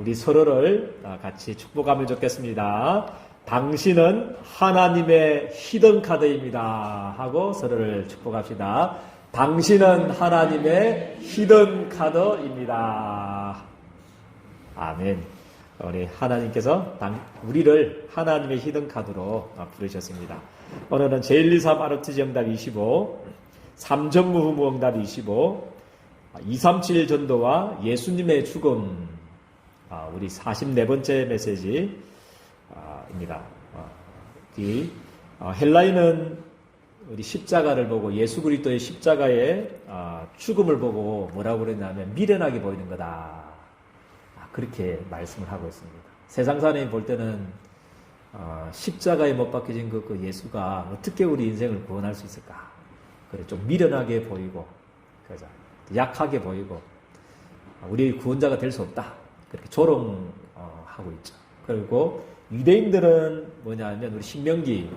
우리 서로를 같이 축복하면 좋겠습니다. 당신은 하나님의 히든 카드입니다 하고 서로를 축복합시다. 당신은 하나님의 히든 카드입니다. 아멘. 우리 하나님께서 우리를 하나님의 히든 카드로 부르셨습니다. 오늘은 제123 아르트 정답 25, 3전무 후무응답 25, 237 전도와 예수님의 죽음, 우리 44번째 메시지입니다. 헬라인은 우리 십자가를 보고 예수 그리스도의 십자가의 죽음을 보고 뭐라고 그랬냐면 미련하게 보이는 거다. 그렇게 말씀을 하고 있습니다. 세상 사람이 볼 때는 십자가에 못 박혀진 그 예수가 어떻게 우리 인생을 구원할 수 있을까? 그래 좀 미련하게 보이고, 그죠? 약하게 보이고, 우리 구원자가 될 수 없다. 그렇게 조롱하고 있죠. 그리고 유대인들은 뭐냐면 우리 신명기에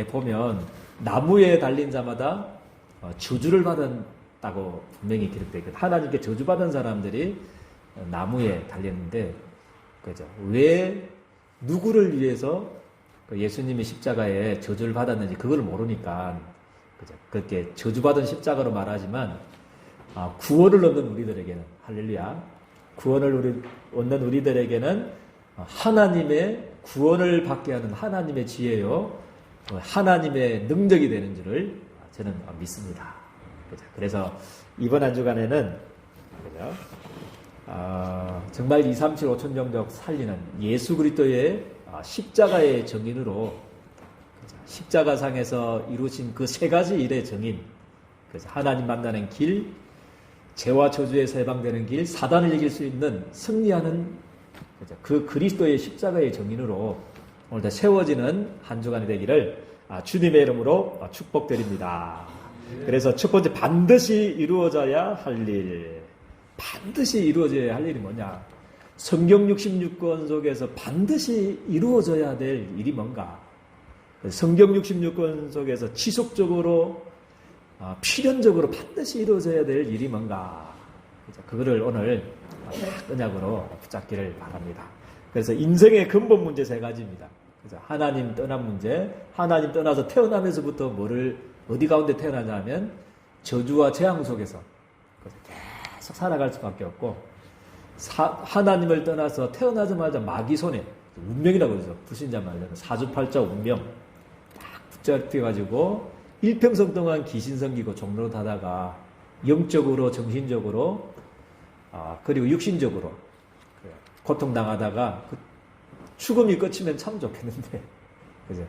보면 나무에 달린 자마다 저주를 받았다고 분명히 기록되어 있거든요. 하나님께 저주받은 사람들이 나무에 달렸는데, 그죠? 왜 누구를 위해서 예수님이 십자가에 저주를 받았는지 그걸 모르니까, 그죠? 그렇게 저주받은 십자가로 말하지만, 구원을 얻는 우리들에게는, 할렐루야, 구원을 얻는 우리들에게는 하나님의 구원을 받게 하는 하나님의 지혜요, 하나님의 능력이 되는 줄을 저는 믿습니다. 그죠? 그래서 이번 한 주간에는, 그죠? 정말 2, 3, 7, 5천 정도 살리는 예수 그리스도의 십자가의 정인으로, 십자가상에서 이루신 그 세 가지 일의 정인, 그래서 하나님 만나는 길, 죄와 저주에서 해방되는 길, 사단을 이길 수 있는 승리하는 그 그리스도의 십자가의 정인으로 오늘도 세워지는 한 주간이 되기를 주님의 이름으로 축복드립니다. 그래서 첫 번째, 반드시 이루어져야 할 일. 반드시 이루어져야 할 일이 뭐냐? 성경 66권 속에서 반드시 이루어져야 될 일이 뭔가? 성경 66권 속에서 지속적으로, 필연적으로 반드시 이루어져야 될 일이 뭔가? 그거를 오늘 언약으로 붙잡기를 바랍니다. 그래서 인생의 근본 문제 세 가지입니다. 그래서 하나님 떠난 문제, 하나님 떠나서 태어나면서부터 어디 가운데 태어나냐면 저주와 재앙 속에서 계속 살아갈 수밖에 없고, 하나님을 떠나서 태어나자마자 마귀 손에, 운명이라고 그러죠. 불신자 말로는 사주팔자 운명 딱 붙잡혀가지고 일평생 동안 귀신 섬기고 종로 다다가 영적으로, 정신적으로, 그리고 육신적으로 고통당하다가 죽음이 끝이면 참 좋겠는데, 그죠?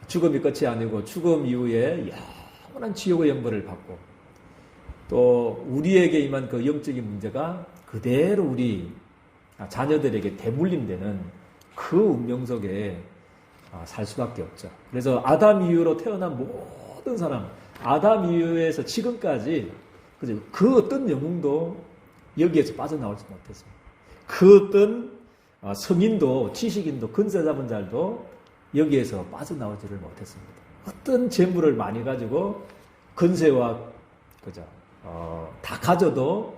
죽음이 끝이 아니고 죽음 이후에 영원한 지옥의 영벌을 받고, 또 우리에게 임한 그 영적인 문제가 그대로 우리 자녀들에게 대물림되는 그 운명 속에 살 수밖에 없죠. 그래서 아담 이후로 태어난 모든 사람, 아담 이후에서 지금까지 그 어떤 영웅도 여기에서 빠져나올 수 못했습니다. 그 어떤 성인도, 지식인도, 근세 잡은 자도 여기에서 빠져나오지를 못했습니다. 어떤 재물을 많이 가지고 근세와, 그죠? 다 가져도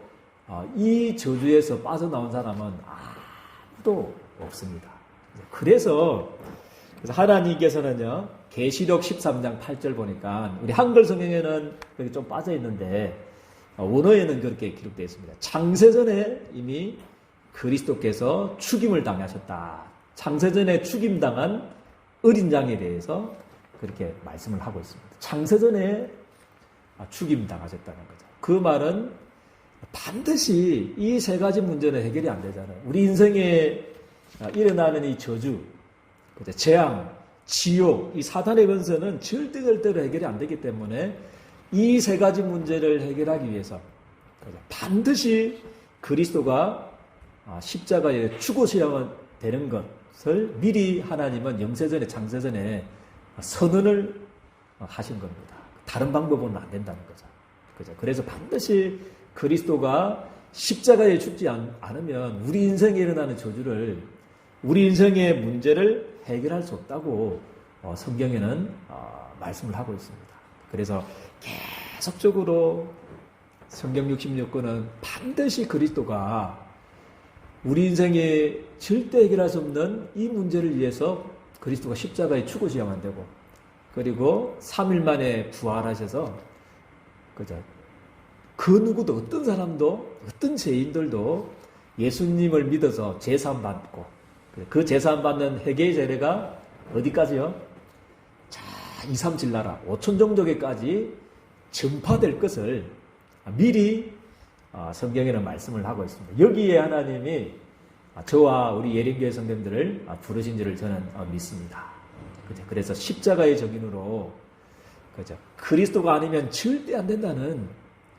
이 저주에서 빠져나온 사람은 아무도 없습니다. 그래서 하나님께서는요, 계시록 13장 8절 보니까, 우리 한글 성경에는 여기 좀 빠져 있는데 원어에는 그렇게 기록되어 있습니다. 창세전에 이미 그리스도께서 죽임을 당하셨다. 창세전에 죽임당한 어린 양에 대해서 그렇게 말씀을 하고 있습니다. 창세전에 죽임당하셨다는 거죠. 그 말은 반드시 이 세 가지 문제는 해결이 안 되잖아요. 우리 인생에 일어나는 이 저주, 재앙, 지옥, 이 사단의 권세는 절대로 해결이 안 되기 때문에 이 세 가지 문제를 해결하기 위해서 반드시 그리스도가 십자가에 죽으셔야 되는 것을 미리 하나님은 영세전에, 창세전에 선언을 하신 겁니다. 다른 방법은 안 된다는 거죠. 그죠? 그래서 반드시 그리스도가 십자가에 죽지 않으면 우리 인생에 일어나는 저주를, 우리 인생의 문제를 해결할 수 없다고 성경에는 말씀을 하고 있습니다. 그래서 계속적으로 성경 66권은 반드시 그리스도가 우리 인생에 절대 해결할 수 없는 이 문제를 위해서 그리스도가 십자가에 죽으셔야만 되고, 그리고 3일 만에 부활하셔서, 그죠? 그 누구도, 어떤 사람도, 어떤 죄인들도 예수님을 믿어서 제사함 받고, 그 제사함 받는 회개의 세례가 어디까지요? 자, 2, 3, 7나라, 5천 종족에까지 전파될 것을 미리 성경에는 말씀을 하고 있습니다. 여기에 하나님이 저와 우리 예린교회 성도들을 부르신 줄을 저는 믿습니다. 그래서 십자가의 적인으로, 그죠? 그리스도가 아니면 절대 안 된다는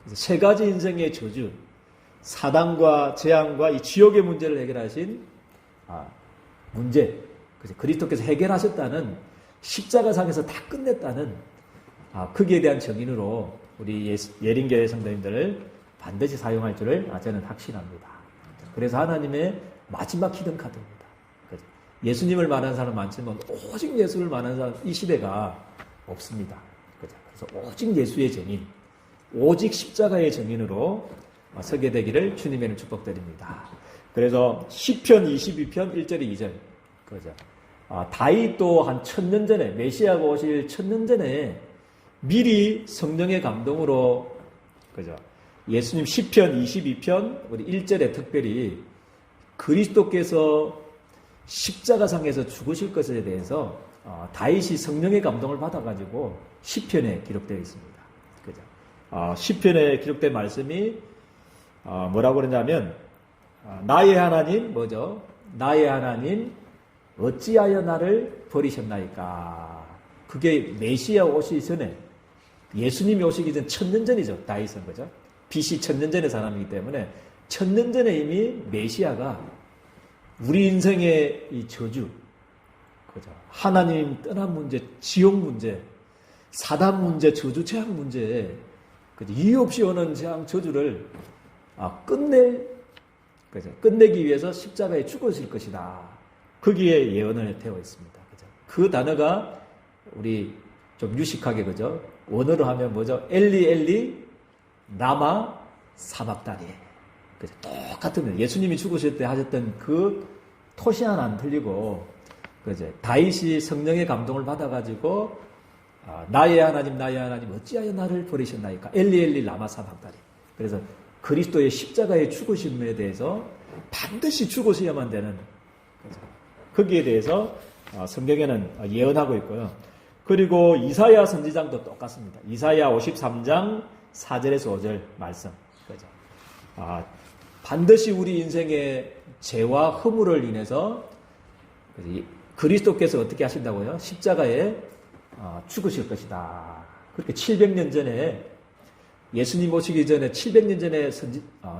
세 가지 인생의 저주, 사단과 재앙과 이 지옥의 문제를 해결하신 문제, 그죠? 그리스도께서 해결하셨다는, 십자가상에서 다 끝냈다는 거기에 대한 적인으로 우리 예린교회 성도님들을 반드시 사용할 줄을 저는 확신합니다. 그래서 하나님의 마지막 히든 카드입니다. 예수님을 말하는 사람 많지만 오직 예수를 말하는 사람 이 시대가 없습니다. 그래서 오직 예수의 증인, 오직 십자가의 증인으로 서게 되기를 주님의 축복드립니다. 그래서 시편 22편 1절 2절, 그죠? 다윗도 한 1000년 전에, 메시아가 오실 1000년 전에 미리 성령의 감동으로, 그죠? 예수님 시편 22편 우리 1절에 특별히 그리스도께서 십자가상에서 죽으실 것에 대해서 다윗이 성령의 감동을 받아가지고 시편에 기록되어 있습니다. 그죠? 시편에 기록된 말씀이 뭐라고 그러냐면, 나의 하나님, 뭐죠? 나의 하나님, 어찌하여 나를 버리셨나이까? 그게 메시아 오시기 전에, 예수님이 오시기 전 1000년 전이죠. 다윗은, 그죠? BC 1000년 전의 사람이기 때문에 1000년 전에 이미 메시아가 우리 인생의 이 저주, 그죠? 하나님 떠난 문제, 지옥 문제, 사단 문제, 저주, 재앙 문제, 그죠? 이유 없이 오는 재앙, 저주를 끝내기 위해서 십자가에 죽으실 것이다. 거기에 예언을 태워 있습니다. 그죠? 그 단어가 우리 좀 유식하게, 그죠? 원어로 하면 뭐죠? 엘리 엘리 라마 사박다니. 그죠? 똑같은, 예수님이 죽으실 때 하셨던 그 토시 하나 안 틀리고, 그죠? 다윗이 성령의 감동을 받아가지고 나의 하나님, 나의 하나님, 어찌하여 나를 버리셨나이까? 엘리 엘리 라마 사박다니. 그래서 그리스도의 십자가의 죽으심에 대해서 반드시 죽으셔야만 되는, 그죠? 거기에 대해서 성경에는 예언하고 있고요. 그리고 이사야 선지장도 똑같습니다. 이사야 53장 4절에서 5절 말씀. 그죠? 반드시 우리 인생의 죄와 허물을 인해서 그리스도께서 어떻게 하신다고요? 십자가에 죽으실 것이다. 그렇게 700년 전에, 예수님 오시기 전에 700년 전에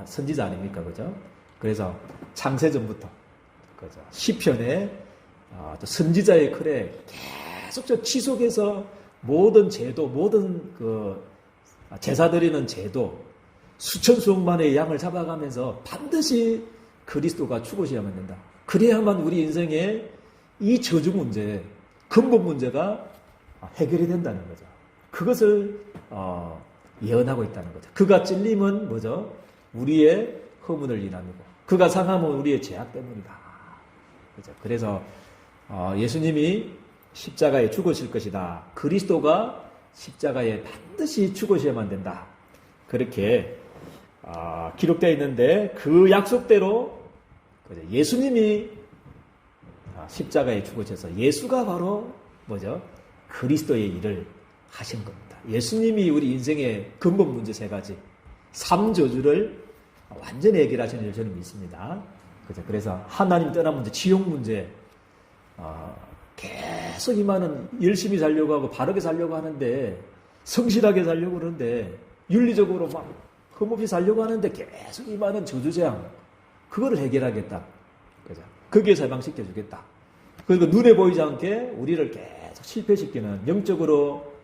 선지자 아닙니까? 그죠? 그래서 창세전부터, 그죠? 시편에 또 선지자의 글에 계속 지속해서 모든 제도, 모든 제사 드리는 제도, 수천 수억만의 양을 잡아가면서 반드시 그리스도가 죽으셔야만 된다. 그래야만 우리 인생의 이 저주 문제, 근본 문제가 해결이 된다는 거죠. 그것을 예언하고 있다는 거죠. 그가 찔림은 뭐죠? 우리의 허물을 인함이고, 그가 상함은 우리의 죄악 때문이다. 그죠? 그래서 예수님이 십자가에 죽으실 것이다. 그리스도가 십자가에 반드시 죽으셔야만 된다. 그렇게 기록되어 있는데, 그 약속대로 예수님이 십자가에 죽으셔서 예수가 바로 뭐죠? 그리스도의 일을 하신 겁니다. 예수님이 우리 인생의 근본 문제 세 가지, 삼저주를 완전히 해결하시는 줄 저는 믿습니다. 그래서 하나님 떠난 문제, 지옥 문제, 계속 이만은 열심히 살려고 하고 바르게 살려고 하는데, 성실하게 살려고 하는데, 윤리적으로 막 흠없이 살려고 하는데 계속 이만은 저주재앙, 그거를 해결하겠다. 그죠? 거기에서 해방시켜주겠다. 그리고 눈에 보이지 않게 우리를 계속 실패시키는, 영적으로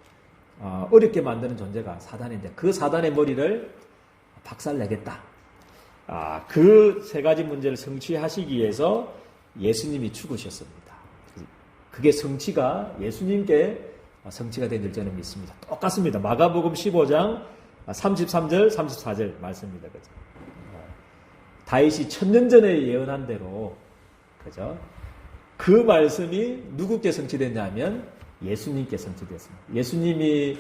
어렵게 만드는 존재가 사단인데, 그 사단의 머리를 박살내겠다. 그 세 가지 문제를 성취하시기 위해서 예수님이 죽으셨습니다. 그게 성취가 예수님께 성취가 된 줄 저는 믿습니다. 똑같습니다. 마가복음 15장 33절, 34절 말씀입니다. 그죠? 다윗이 1000년 전에 예언한 대로, 그죠? 그 말씀이 누구께 성취됐냐면 예수님께 성취됐습니다. 예수님이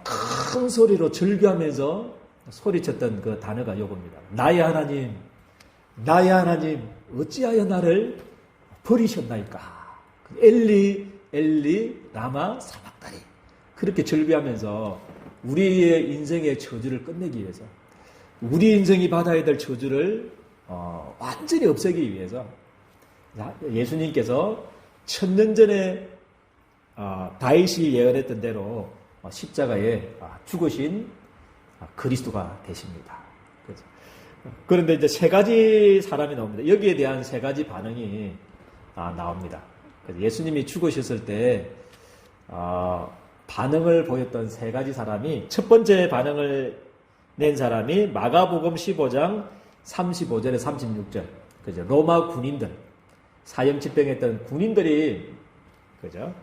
큰 소리로 절규하면서 소리쳤던 그 단어가 이겁니다. 나의 하나님, 나의 하나님, 어찌하여 나를 버리셨나이까? 엘리, 엘리, 라마, 사박다니. 그렇게 절규하면서 우리의 인생의 저주를 끝내기 위해서, 우리 인생이 받아야 될 저주를 완전히 없애기 위해서 예수님께서 1000년 전에 다윗이 예언했던 대로 십자가에 죽으신 그리스도가 되십니다. 그런데 이제 세 가지 사람이 나옵니다. 여기에 대한 세 가지 반응이 나옵니다. 예수님이 죽으셨을 때 반응을 보였던 세 가지 사람이, 첫 번째 반응을 낸 사람이 마가복음 15장 35절에 36절, 그죠? 로마 군인들, 사형 집행했던 군인들이, 그죠?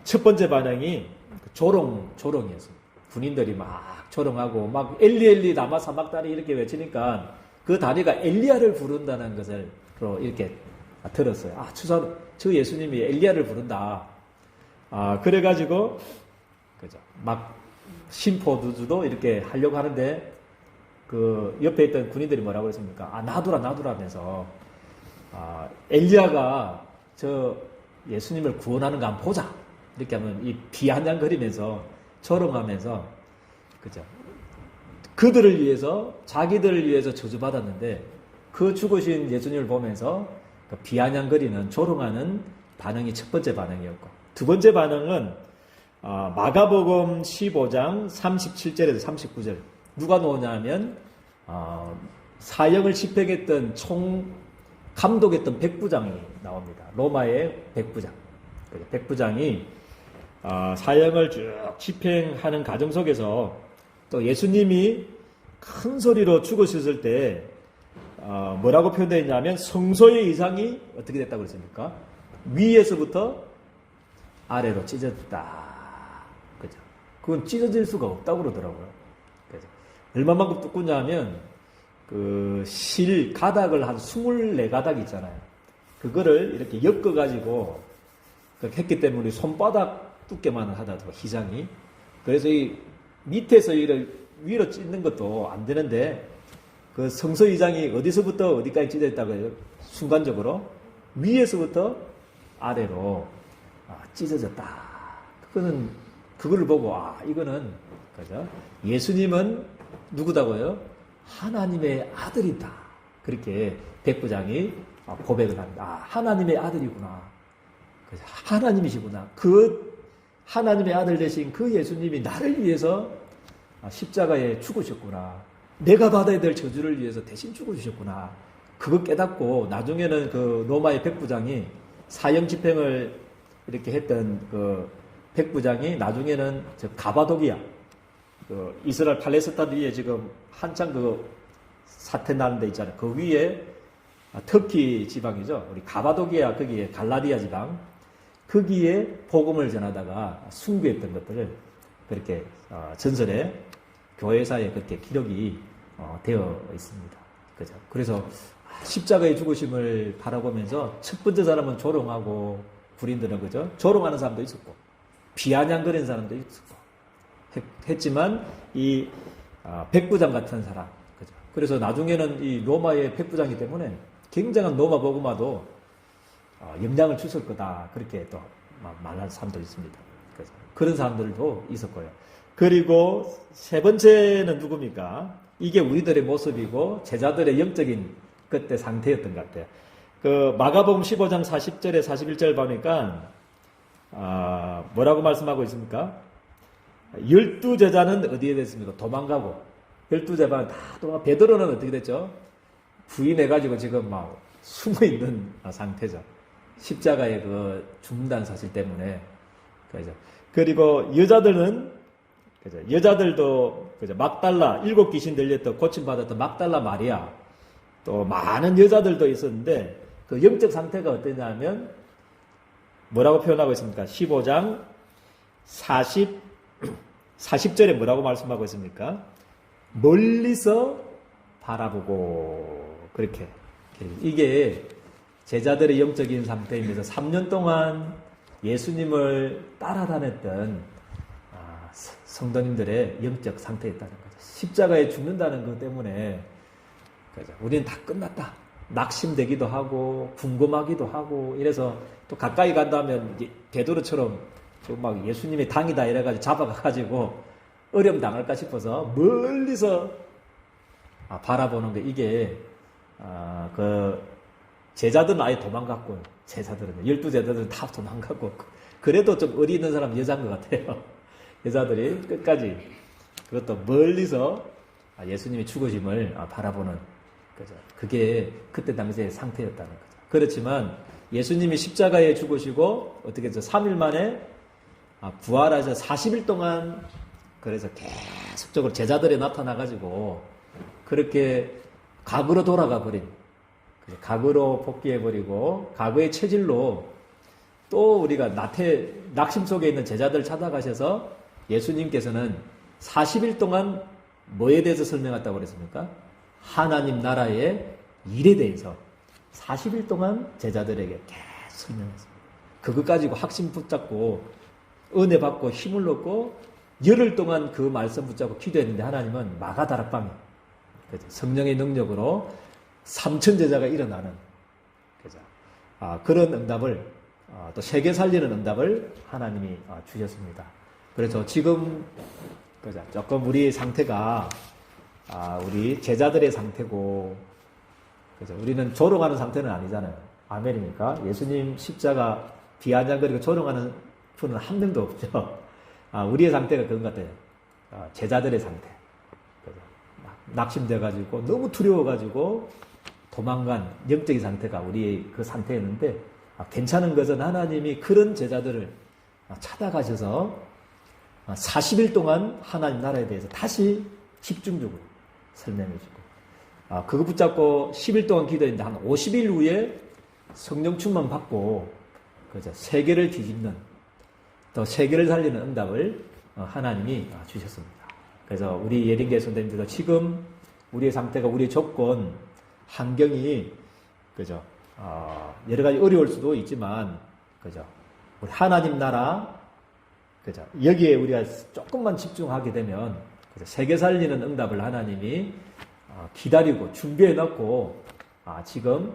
첫 번째 반응이 조롱이었습니다. 군인들이 막 조롱하고 막 엘리 엘리 라마 사박다니 이렇게 외치니까 그 다리가 엘리야를 부른다는 것을 이렇게 들었어요. 저 예수님이 엘리야를 부른다. 그래가지고, 그죠? 막 심포두주도 이렇게 하려고 하는데 그 옆에 있던 군인들이 뭐라고 했습니까? 놔두라 하면서 엘리야가 저 예수님을 구원하는 거 한번 보자. 이렇게 하면 이 비아냥거리면서 조롱하면서, 그죠? 그들을 위해서, 자기들을 위해서 저주받았는데 그 죽으신 예수님을 보면서 그 비아냥거리는, 조롱하는 반응이 첫 번째 반응이었고, 두 번째 반응은 마가복음 15장 37절에서 39절. 누가 나오냐면 사형을 집행했던 감독했던 백부장이 나옵니다. 로마의 백부장. 백부장이 사형을 쭉 집행하는 과정 속에서 또 예수님이 큰 소리로 죽으셨을 때 뭐라고 표현되어 있냐면 성소의 이상이 어떻게 됐다고 그랬습니까? 위에서부터 아래로 찢어졌다. 그죠? 그건 찢어질 수가 없다고 그러더라고요. 그죠? 얼마만큼 두껍냐면 실 가닥을 한 24가닥 있잖아요. 그거를 이렇게 엮어가지고 했기 때문에 손바닥 두께만 하다도 희장이. 그래서 이 밑에서 위로 찢는 것도 안 되는데 그 성소의장이 어디서부터 어디까지 찢어졌다고 해요? 순간적으로 위에서부터 아래로 찢어졌다. 그거를 보고 이거는, 그죠? 예수님은 누구다고요? 하나님의 아들이다. 그렇게 백부장이 고백을 합니다. 하나님의 아들이구나. 하나님이시구나. 그 하나님의 아들 되신 그 예수님이 나를 위해서 십자가에 죽으셨구나. 내가 받아야 될 저주를 위해서 대신 죽어주셨구나. 그거 깨닫고 나중에는 그 로마의 백부장이 사형 집행을 이렇게 했던 그 백부장이 나중에는 가바도기아, 이스라엘 팔레스타인 위에 지금 한창 사태 나는 데 있잖아요. 그 위에 터키 지방이죠. 우리 가바도기아, 거기에 갈라디아 지방, 거기에 복음을 전하다가 순교했던 것들을 그렇게 전설에 교회사에 그렇게 기록이 되어 있습니다. 그죠? 그래서 십자가의 죽으심을 바라보면서 첫 번째 사람은 조롱하고, 군인들은, 그죠? 조롱하는 사람도 있었고, 비아냥거리는 사람도 있었고, 했지만 이 백부장 같은 사람, 그죠? 그래서 나중에는 이 로마의 백부장이기 때문에 굉장한 로마 복음화도 영향을 줬을 거다. 그렇게 또 말하는 사람도 있습니다. 그래서 그런 사람들도 있었고요. 그리고 세 번째는 누굽니까? 이게 우리들의 모습이고 제자들의 영적인 그때 상태였던 것 같아요. 그 마가복음 15장 40절에 41절 보니까 뭐라고 말씀하고 있습니까? 12제자는 어디에 됐습니까? 도망가고 12제자는 다 도망가고, 베드로는 어떻게 됐죠? 부인해가지고 지금 막 숨어있는 상태죠. 십자가의 그 죽는다는 사실 때문에. 그죠? 그리고 여자들도, 그죠? 막달라, 7귀신 들렸던, 고침받았던 막달라 마리아, 또 많은 여자들도 있었는데, 그 영적 상태가 어땠냐면, 뭐라고 표현하고 있습니까? 15장 40절에 뭐라고 말씀하고 있습니까? 멀리서 바라보고 그렇게 이게 제자들의 영적인 상태이면서 3년 동안 예수님을 따라다녔던 성도님들의 영적 상태였다는 거죠. 십자가에 죽는다는 것 때문에 우리는 다 끝났다. 낙심되기도 하고 궁금하기도 하고 이래서 또 가까이 간다면 베드로처럼 막 예수님이 당이다 이래가지고 잡아가가지고 어려움 당할까 싶어서 멀리서 바라보는 게 이게 그 제자들은 아예 도망갔고 제자들은 12제자들은 다 도망갔고 그래도 좀 의리 있는 사람은 여자인 것 같아요. 여자들이 끝까지 그것도 멀리서 예수님의 죽으심을 바라보는 거죠. 그게 그때 당시의 상태였다는 거죠. 그렇지만 예수님이 십자가에 죽으시고 어떻게 해서 3일 만에 부활하셔 40일 동안 그래서 계속적으로 제자들이 나타나가지고 그렇게 과거로 돌아가 버린 과거로 복귀해버리고 과거의 체질로 또 우리가 낙심 속에 있는 제자들 찾아가셔서 예수님께서는 40일 동안 뭐에 대해서 설명했다고 그랬습니까? 하나님 나라의 일에 대해서 40일 동안 제자들에게 계속 설명했습니다. 그것 가지고 확신 붙잡고 은혜 받고 힘을 얻고 열흘 동안 그 말씀 붙잡고 기도했는데 하나님은 마가다락방에 성령의 능력으로 3천 제자가 일어나는 그런 응답을 또 세계 살리는 응답을 하나님이 주셨습니다. 그래서 지금 조금 우리의 상태가 우리 제자들의 상태고 우리는 조롱하는 상태는 아니잖아요. 아멘입니까? 예수님 십자가 비아냥거리고 조롱하는 분은 한 명도 없죠. 우리의 상태가 그런 것 같아요. 제자들의 상태. 낙심돼가지고 너무 두려워가지고 도망간 영적인 상태가 우리의 그 상태였는데 괜찮은 것은 하나님이 그런 제자들을 찾아가셔서 40일 동안 하나님 나라에 대해서 다시 집중적으로 설명해주고 그거 붙잡고 10일 동안 기도했는데 한 50일 후에 성령 충만 받고 세계를 뒤집는 또 세계를 살리는 응답을 하나님이 주셨습니다. 그래서 우리 예린교회 성도님들도 지금 우리의 상태가 우리의 조건 환경이 여러 가지 어려울 수도 있지만 우리 하나님 나라 여기에 우리가 조금만 집중하게 되면 세계 살리는 응답을 하나님이 기다리고 준비해 놓고 지금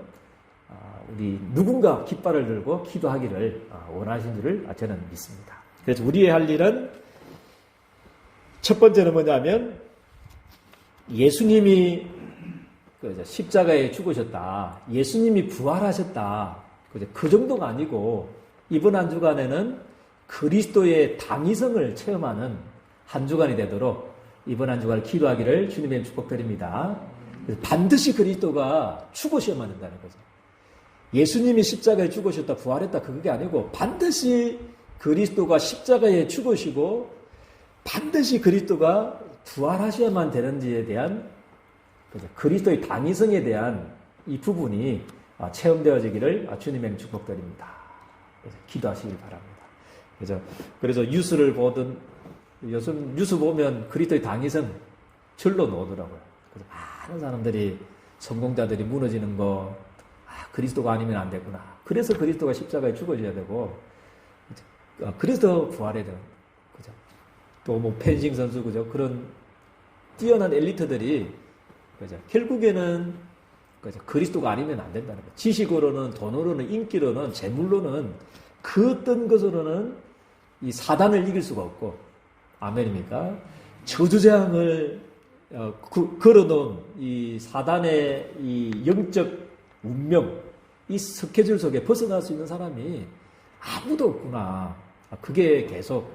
우리 누군가 깃발을 들고 기도하기를 원하신 줄을 저는 믿습니다. 그래서 우리의 할 일은 첫 번째는 뭐냐면 예수님이 십자가에 죽으셨다. 예수님이 부활하셨다. 그 정도가 아니고 이번 한 주간에는 그리스도의 당위성을 체험하는 한 주간이 되도록 이번 한 주간을 기도하기를 주님의 축복드립니다. 반드시 그리스도가 죽으셔야만 된다는 거죠. 예수님이 십자가에 죽으셨다, 부활했다, 그게 아니고 반드시 그리스도가 십자가에 죽으시고 반드시 그리스도가 부활하셔야만 되는지에 대한 그리스도의 당위성에 대한 이 부분이 체험되어지기를 주님의 축복드립니다. 그래서 기도하시길 바랍니다. 그래서 뉴스를 보든 요즘 뉴스 보면 그리스도의 당위성 절로 나오더라고요. 그래서 많은 사람들이 성공자들이 무너지는 거 그리스도가 아니면 안 되구나. 그래서 그리스도가 십자가에 죽어져야 되고 그래서 부활해야 되는 그죠. 또 뭐 펜싱 선수 그죠. 그런 뛰어난 엘리트들이 그죠. 결국에는 그죠. 그리스도가 아니면 안 된다는 거예요. 지식으로는 돈으로는 인기로는 재물로는 그 어떤 것으로는 이 사단을 이길 수가 없고 아멘입니까? 저주재앙을 걸어놓은 이 사단의 이 영적 운명, 이 스케줄 속에 벗어날 수 있는 사람이 아무도 없구나. 그게 계속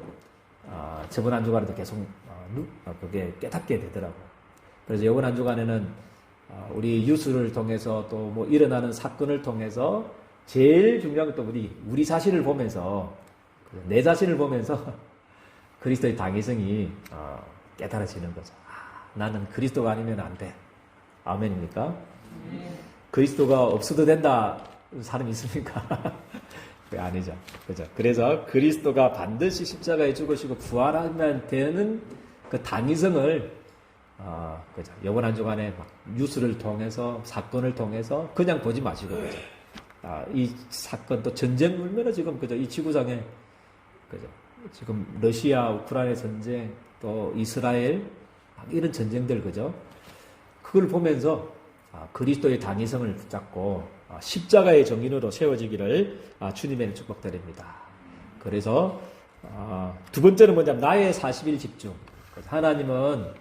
저번 한 주간에도 계속 그게 깨닫게 되더라고요. 그래서 이번 한 주간에는 우리 뉴스를 통해서 또 뭐 일어나는 사건을 통해서 제일 중요한 것도 우리 자신을 보면서 내 자신을 보면서 그리스도의 당위성이 깨달아지는 거죠. 나는 그리스도가 아니면 안 돼. 아멘입니까? 그리스도가 없어도 된다 사람이 있습니까? 그게 아니죠. 그죠? 그래서 그리스도가 반드시 십자가에 죽으시고 부활하면 되는 그 당위성을 그죠. 이번 한 주간에 막 뉴스를 통해서, 사건을 통해서 그냥 보지 마시고, 그죠. 이 사건 또 전쟁 울면은 지금, 그죠. 이 지구상에, 그죠. 지금 러시아, 우크라이나 전쟁, 또 이스라엘, 이런 전쟁들, 그죠. 그걸 보면서 그리스도의 당위성을 붙잡고 십자가의 정인으로 세워지기를 주님의 축복드립니다. 그래서 두 번째는 뭐냐면 나의 40일 집중. 하나님은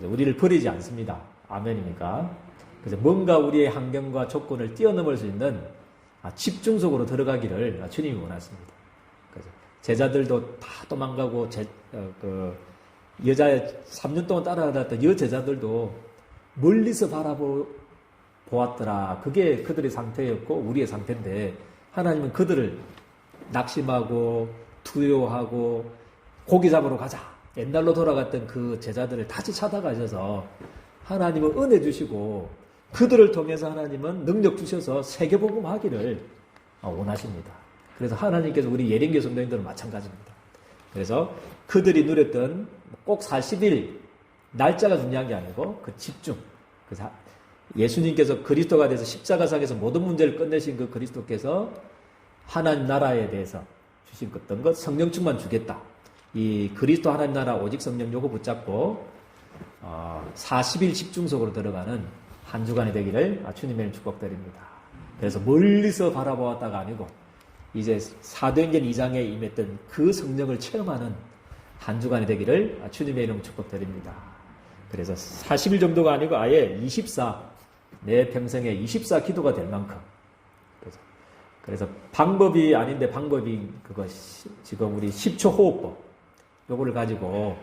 우리를 버리지 않습니다. 아멘입니까? 그래서 뭔가 우리의 환경과 조건을 뛰어넘을 수 있는 집중 속으로 들어가기를 주님이 원하십니다. 그래서 제자들도 다 도망가고 여자 3년 동안 따라다녔던 여제자들도 멀리서 바라보았더라. 그게 그들의 상태였고 우리의 상태인데 하나님은 그들을 낙심하고 두려워하고 고기 잡으러 가자. 옛날로 돌아갔던 그 제자들을 다시 찾아가셔서 하나님은 은혜 주시고 그들을 통해서 하나님은 능력 주셔서 세계복음 하기를 원하십니다. 그래서 하나님께서 우리 예린교 성도님들은 마찬가지입니다. 그래서 그들이 누렸던 꼭 40일 날짜가 중요한 게 아니고 그 집중. 그래서 예수님께서 그리스도가 돼서 십자가상에서 모든 문제를 끝내신 그 그리스도께서 하나님 나라에 대해서 주신 어떤 것 성령 충만 주겠다. 이 그리스도 하나님 나라 오직 성령 요거 붙잡고 40일 집중 속으로 들어가는 한 주간이 되기를 주님의 축복드립니다. 그래서 멀리서 바라보았다가 아니고 이제 사도행전 2장에 임했던 그 성령을 체험하는 한 주간이 되기를 주님의 이름 축복드립니다. 그래서 40일 정도가 아니고 아예 24, 내 평생에 24 기도가 될 만큼. 그래서 방법이 아닌데 방법이 그거 지금 우리 10초 호흡법 요거를 가지고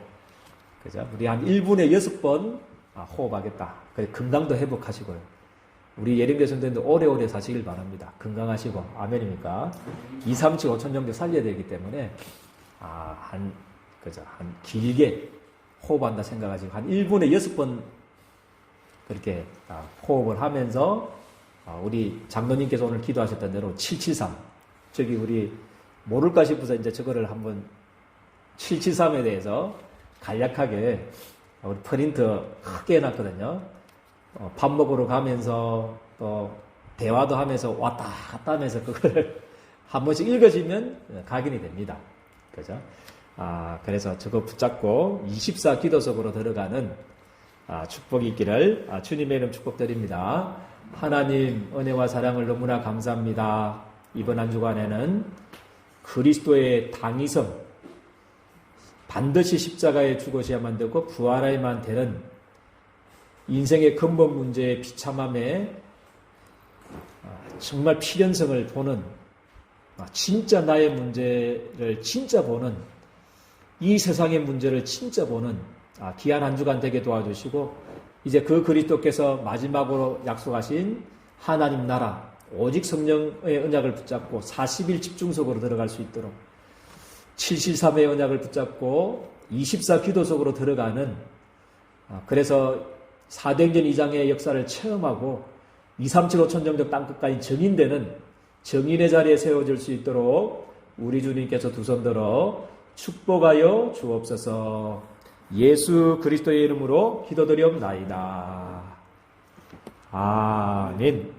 그죠? 우리 한 1분에 6번 호흡하겠다. 그래 건강도 회복하시고요. 우리 예림교 성도님들 오래오래 사시길 바랍니다. 건강하시고 아멘입니까? 2, 3, 7, 5천 정도 살려야 되기 때문에 한 길게 호흡한다 생각하시고 한 1분에 6번 그렇게 호흡을 하면서 우리 장로님께서 오늘 기도하셨던 대로 773 저기 우리 모를까 싶어서 이제 저거를 한번 773에 대해서 간략하게 우리 프린트 크게 해놨거든요. 밥 먹으러 가면서 또 대화도 하면서 왔다 갔다 하면서 그거를 한 번씩 읽으시면 각인이 됩니다. 그죠? 그래서 저거 붙잡고 24 기도 속으로 들어가는 축복이 있기를 주님의 이름 축복드립니다. 하나님 은혜와 사랑을 너무나 감사합니다. 이번 한 주간에는 그리스도의 당위성 반드시 십자가에 죽으셔야만 되고 부활해야만 되는 인생의 근본 문제의 비참함에 정말 필연성을 보는 진짜 나의 문제를 진짜 보는 이 세상의 문제를 진짜 보는 귀한 한 주간 되게 도와주시고 이제 그 그리스도께서 마지막으로 약속하신 하나님 나라 오직 성령의 언약을 붙잡고 40일 집중 속으로 들어갈 수 있도록 773의 언약을 붙잡고 24 기도 속으로 들어가는 그래서 사도행전 2장의 역사를 체험하고 2, 3, 7, 5천 정도 땅끝까지 정인되는 정인의 자리에 세워질 수 있도록 우리 주님께서 두 손 들어 축복하여 주옵소서. 예수 그리스도의 이름으로 기도드리옵나이다. 아멘.